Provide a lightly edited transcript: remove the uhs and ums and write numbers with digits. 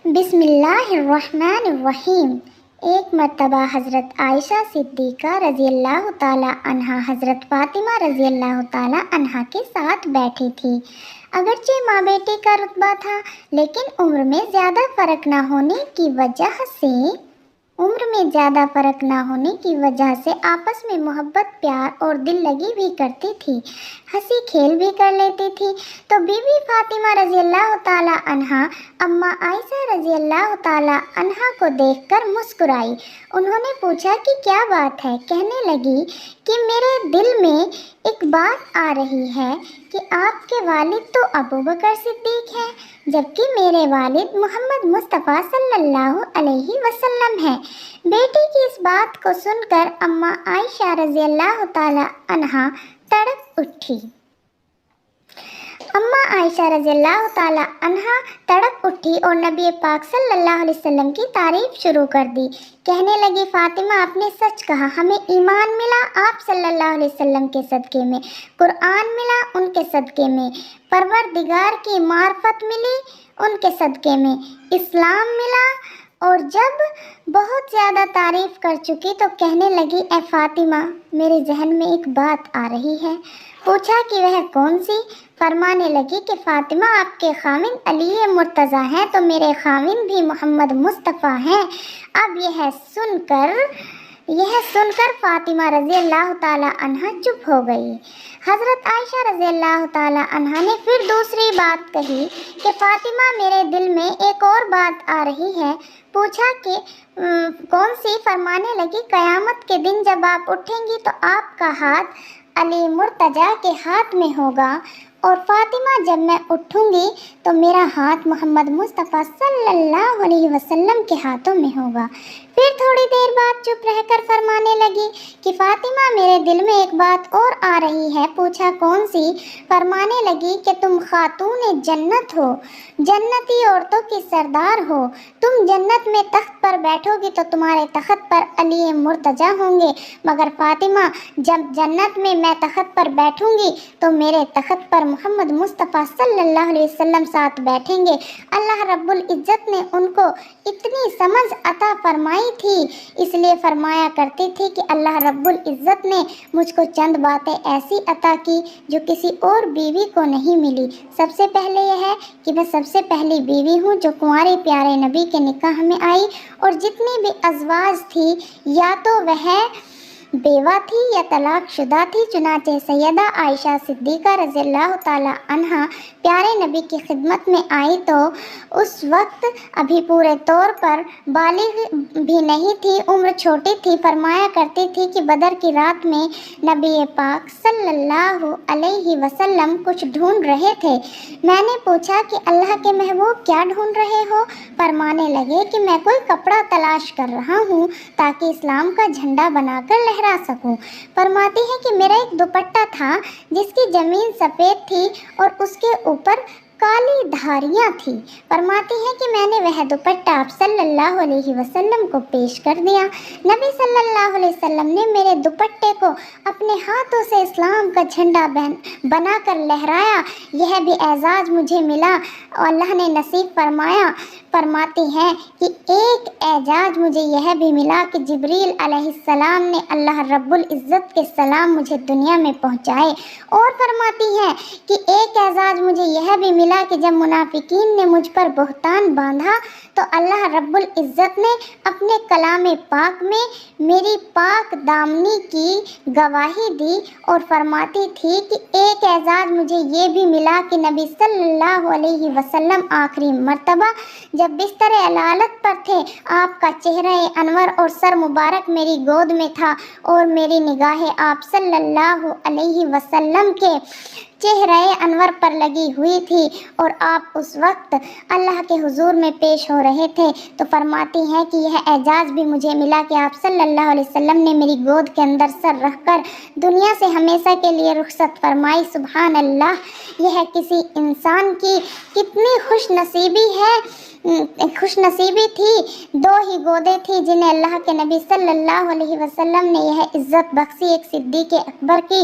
بسم اللہ الرحمن الرحیم۔ ایک مرتبہ حضرت عائشہ صدیقہ رضی اللہ تعالی عنہا حضرت فاطمہ رضی اللہ تعالی عنہا کے ساتھ بیٹھی تھی۔ اگرچہ ماں بیٹی کا رتبہ تھا، لیکن عمر میں زیادہ فرق نہ ہونے کی وجہ سے آپس میں محبت، پیار اور دل لگی بھی کرتی تھی، ہنسی کھیل بھی کر لیتی تھی۔ تو بی بی فاطمہ رضی اللہ تعالی عنہا اماں عائشہ رضی اللہ تعالی عنہا کو دیکھ کر مسکرائی۔ انہوں نے پوچھا کہ کیا بات ہے؟ کہنے لگی کہ میرے دل میں ایک بات آ رہی ہے کہ آپ کے والد تو ابوبکر صدیق ہیں، جبکہ میرے والد محمد مصطفیٰ صلی اللہ علیہ وسلم ہیں۔ بیٹی کی اس بات کو سن کر اماں عائشہ رضی اللہ تعالی عنہا تڑپ اٹھی۔ اماں عائشہ رضی اللہ تعالی عنہا تڑپ اٹھی اور نبی پاک صلی اللہ علیہ وسلم کی تعریف شروع کر دی۔ کہنے لگی، فاطمہ آپ نے سچ کہا، ہمیں ایمان ملا آپ صلی اللہ علیہ وسلم کے صدقے میں، قرآن ملا ان کے صدقے میں، پروردگار کی معرفت ملی ان کے صدقے میں، اسلام ملا۔ اور جب بہت زیادہ تعریف کر چکی تو کہنے لگی، اے فاطمہ میرے ذہن میں ایک بات آ رہی ہے۔ پوچھا کہ وہ کون سی؟ فرمانے لگی کہ فاطمہ آپ کے خاوند علی مرتضیٰ ہیں تو میرے خاوند بھی محمد مصطفیٰ ہیں۔ اب یہ سن کر فاطمہ رضی اللہ تعالی عنہا چپ ہو گئی۔ حضرت عائشہ رضی اللہ تعالی عنہا نے پھر دوسری بات کہی کہ فاطمہ میرے دل میں ایک اور بات آ رہی ہے۔ پوچھا کہ کون سی؟ فرمانے لگی، قیامت کے دن جب آپ اٹھیں گی تو آپ کا ہاتھ علی مرتضیٰ کے ہاتھ میں ہوگا، اور فاطمہ جب میں اٹھوں گی تو میرا ہاتھ محمد مصطفیٰ صلی اللہ علیہ وسلم کے ہاتھوں میں ہوگا۔ پھر تھوڑی دیر بعد چپ رہ کر فرمانے لگی کہ فاطمہ میرے دل میں ایک بات اور آ رہی ہے۔ پوچھا کون سی؟ فرمانے لگی کہ تم خاتون جنت ہو، جنتی عورتوں کی سردار ہو، تم جنت میں تخت پر بیٹھو گی تو تمہارے تخت پر علی مرتضیٰ ہوں گے، مگر فاطمہ جب جنت میں تخت پر بیٹھوں گی تو میرے تخت پر محمد مصطفیٰ صلی اللہ علیہ وسلم ساتھ بیٹھیں گے۔ اللہ رب العزت نے ان کو اتنی سمجھ عطا فرمائی تھی، اس لیے فرمایا کرتی تھی کہ اللہ رب العزت نے مجھ کو چند باتیں ایسی عطا کی جو کسی اور بیوی کو نہیں ملی۔ سب سے پہلے یہ ہے کہ میں سب سے پہلی بیوی ہوں جو کنوارے پیارے نبی کے نکاح میں آئی، اور جتنی بھی ازواج تھی یا تو وہ بیوہ تھی یا طلاق شدہ تھی، چنانچہ سیدہ عائشہ صدیقہ رضی اللہ تعالی عنہا پیارے نبی کی خدمت میں آئی تو اس وقت ابھی پورے طور پر بالغ بھی نہیں تھی، عمر چھوٹی تھی۔ فرمایا کرتی تھی کہ بدر کی رات میں نبی پاک صلی اللہ علیہ وسلم کچھ ڈھونڈ رہے تھے۔ میں نے پوچھا کہ اللہ کے محبوب کیا ڈھونڈ رہے ہو؟ فرمانے لگے کہ میں کوئی کپڑا تلاش کر رہا ہوں تاکہ اسلام کا جھنڈا بنا کر لہرا سکوں۔ فرماتی ہے کہ میرا ایک دوپٹہ تھا جس کی زمین سفید تھی اور اس کے اوپر کالی دھاریاں تھیں۔ فرماتی ہے کہ میں نے وہ دوپٹہ آپ صلی اللہ علیہ وسلم کو پیش کر دیا۔ نبی صلی اللہ علیہ وسلم نے میرے دوپٹے کو اپنے ہاتھوں سے اسلام کا جھنڈا بنا کر لہرایا۔ یہ بھی اعزاز مجھے ملا اور اللہ نے نصیب فرمایا۔ فرماتی ہیں کہ ایک اعزاز مجھے یہ بھی ملا کہ جبریل علیہ السلام نے اللہ رب العزت کے سلام مجھے دنیا میں پہنچائے۔ اور فرماتی ہیں کہ ایک اعزاز مجھے یہ بھی ملا کہ جب منافقین نے مجھ پر بہتان باندھا تو اللہ رب العزت نے اپنے کلام پاک میں میری پاک دامنی کی گواہی دی۔ اور فرماتی تھی کہ ایک اعزاز مجھے یہ بھی ملا کہ نبی صلی اللہ علیہ وسلم آخری مرتبہ جب بستر علالت پر تھے، آپ کا چہرہ انور اور سر مبارک میری گود میں تھا اور میری نگاہیں آپ صلی اللہ علیہ وسلم کے چہرہ انور پر لگی ہوئی تھی اور آپ اس وقت اللہ کے حضور میں پیش ہو رہے تھے۔ تو فرماتی ہیں کہ یہ اعزاز بھی مجھے ملا کہ آپ صلی اللہ علیہ وسلم نے میری گود کے اندر سر رکھ کر دنیا سے ہمیشہ کے لیے رخصت فرمائی۔ سبحان اللہ! یہ کسی انسان کی کتنی خوش نصیبی تھی۔ دو ہی گودیں تھیں جنہیں اللہ کے نبی صلی اللہ علیہ وسلم نے یہ عزت بخشی، ایک صدیق اکبر کی